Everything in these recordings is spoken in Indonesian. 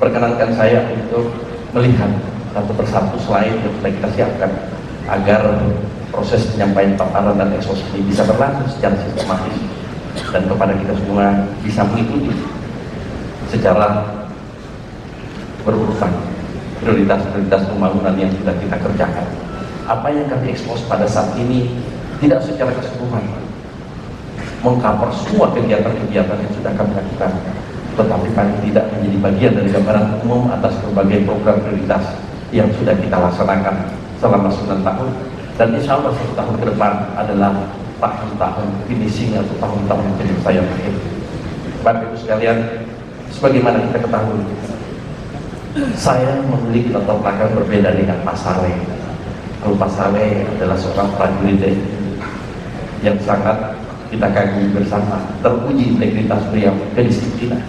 perkenankan saya untuk melihat satu persatu slide yang sudah kita siapkan agar proses penyampaian paparan dan ekspos ini bisa berlangsung secara sistematis dan kepada kita semua bisa mengikuti secara berurutan prioritas-prioritas pembangunan yang sudah kita kerjakan. Apa yang kami ekspos pada saat ini tidak secara keseluruhan mengcover semua kegiatan-kegiatan yang sudah kami lakukan, tetapi paling tidak menjadi bagian dari gambaran umum atas berbagai program prioritas yang sudah kita laksanakan selama 9 tahun, dan insya Allah 1 tahun ke depan adalah tahun-tahun finishing atau tahun-tahun penyelesaian akhir. Bapak Ibu sekalian, sebagaimana kita ketahui, saya memiliki latar belakang berbeda dengan Pak Saleh. Kalau Pak Saleh adalah seorang prajurit yang sangat kita kagumi bersama, teruji integritas beliau, kedisiplinan,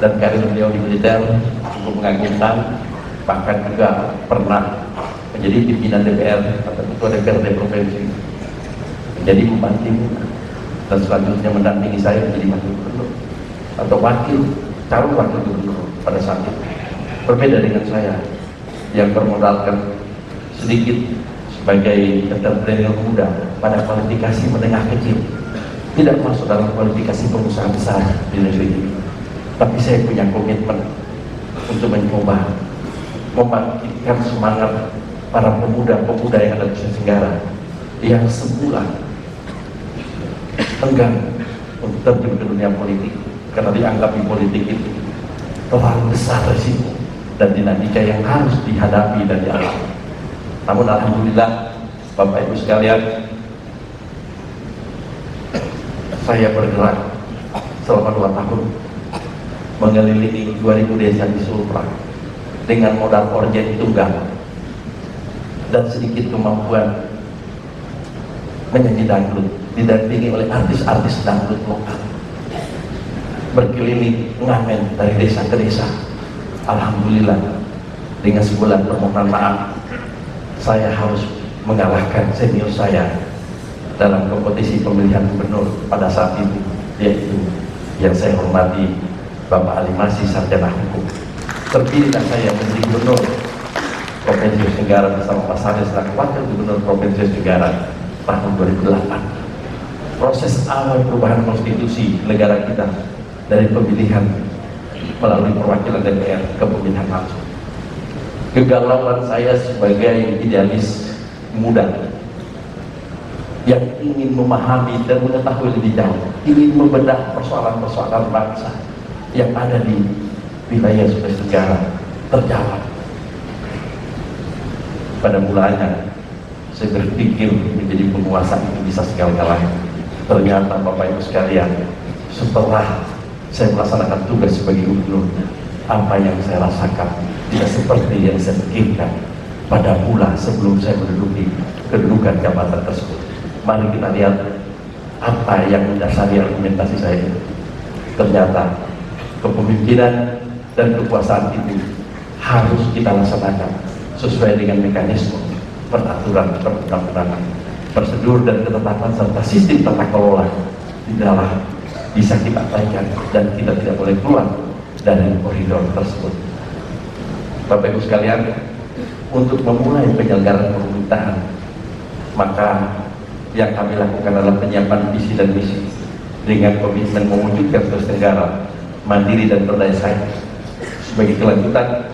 dan karir beliau di militer cukup mengagumkan, bahkan juga pernah menjadi pimpinan DPR atau ketua DPRD provinsi, menjadi bupati, dan selanjutnya mendampingi saya menjadi wakil gubernur atau calon wakil gubernur pada saat itu. Berbeda dengan saya yang bermodalkan sedikit sebagai entrepreneur muda pada kualifikasi menengah kecil, tidak masuk dalam kualifikasi pengusaha besar di negeri ini, tapi saya punya komitmen untuk mencoba membangkitkan semangat para pemuda-pemuda yang ada di Nusa Tenggara yang semula enggan untuk terjun ke dunia politik karena dianggap di politik itu terlalu besar resiko dan dinamika yang harus dihadapi dan dialami. Namun alhamdulillah Bapak Ibu sekalian, saya bergerak selama 2 tahun mengelilingi 2000 desa di Sultra dengan modal orjen tunggal dan sedikit kemampuan menyanyi dangdut, didampingi oleh artis-artis dangdut lokal, berkeliling ngamen dari desa ke desa. Alhamdulillah dengan sebulan permohonan maaf saya harus mengalahkan senior saya dalam kompetisi pemilihan gubernur pada saat itu, yaitu yang saya hormati Bapak Ali Masih, sarjana hukum. Terpilihlah saya menjadi gubernur Provinsi Nusa Tenggara bersama Pak Saleh selaku wakil gubernur Provinsi Nusa Tenggara tahun 2008. Proses awal perubahan konstitusi negara kita dari pemilihan melalui perwakilan DPR ke pemilihan langsung. Kegalauan saya sebagai idealis muda yang ingin memahami dan mengetahui lebih jauh, ingin membedah persoalan-persoalan bangsa yang ada di wilayah Sulawesi Tenggara terjawab. Pada mulanya saya berpikir menjadi penguasa itu bisa segala-galanya. Ternyata Bapak Ibu sekalian, setelah saya melaksanakan tugas sebagai gubernur, apa yang saya rasakan tidak seperti yang saya pikirkan pada mula sebelum saya menduduki kedudukan jabatan tersebut. Mari kita lihat apa yang mendasari argumentasi saya. Ternyata kepemimpinan dan kekuasaan itu harus kita laksanakan sesuai dengan mekanisme peraturan perundang-undangan, prosedur dan ketetapan serta sistem tata kelola di dalam bisa kita abaikan dan kita tidak boleh keluar dari koridor tersebut. Bapak Ibu sekalian, untuk memulai penyelenggaraan pemerintahan, maka yang kami lakukan adalah penyiapan visi dan misi dengan komitmen mewujudkan Sulawesi Tenggara mandiri dan berdaya saing sebagai kelanjutan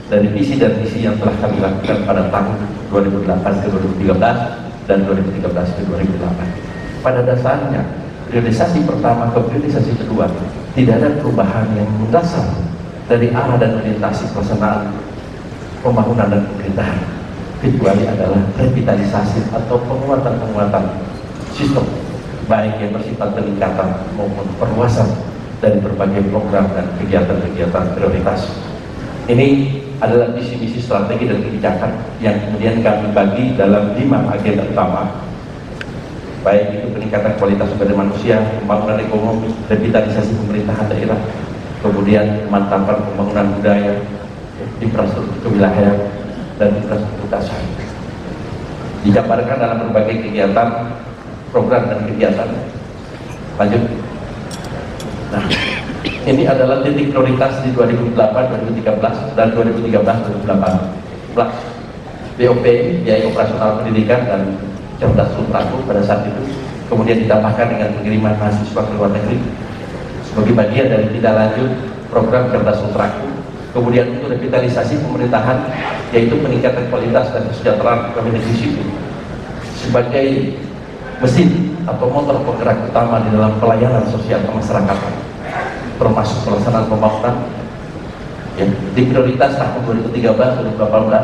dari visi dan misi yang telah kami lakukan pada tahun 2008 ke 2013 dan 2013 ke 2008. Pada dasarnya, priorisasi pertama ke priorisasi kedua tidak ada perubahan yang mendasar dari arah dan orientasi pelaksanaan pembangunan dan pemerintahan, kecuali adalah revitalisasi atau penguatan sistem baik yang bersifat peningkatan maupun perluasan dari berbagai program dan kegiatan-kegiatan prioritas. Ini adalah misi-misi strategi dan kebijakan yang kemudian kami bagi dalam 5 agenda utama, baik itu peningkatan kualitas sumber daya manusia, pembangunan ekonomi, revitalisasi pemerintahan daerah, kemudian pemantapan pembangunan budaya, infrastruktur kewilayahan, dan infrastruktur dasar. Dijabarkan dalam berbagai kegiatan, program dan kegiatan. Lanjut. Nah, Ini adalah titik prioritas di 2008, 2013, dan 2013-2018. BOP, biaya operasional pendidikan dan cerdas suntraku pada saat itu, kemudian ditambahkan dengan pengiriman mahasiswa ke luar negeri sebagai bagian dari tindak lanjut program cerdas suntraku. Kemudian untuk revitalisasi pemerintahan, yaitu peningkatan kualitas dan kesejahteraan pegawai negeri sipil sebagai mesin atau motor penggerak utama di dalam pelayanan sosial kemasyarakatan, termasuk pelaksanaan pembangunan ya, di prioritas tahun 2013-2018.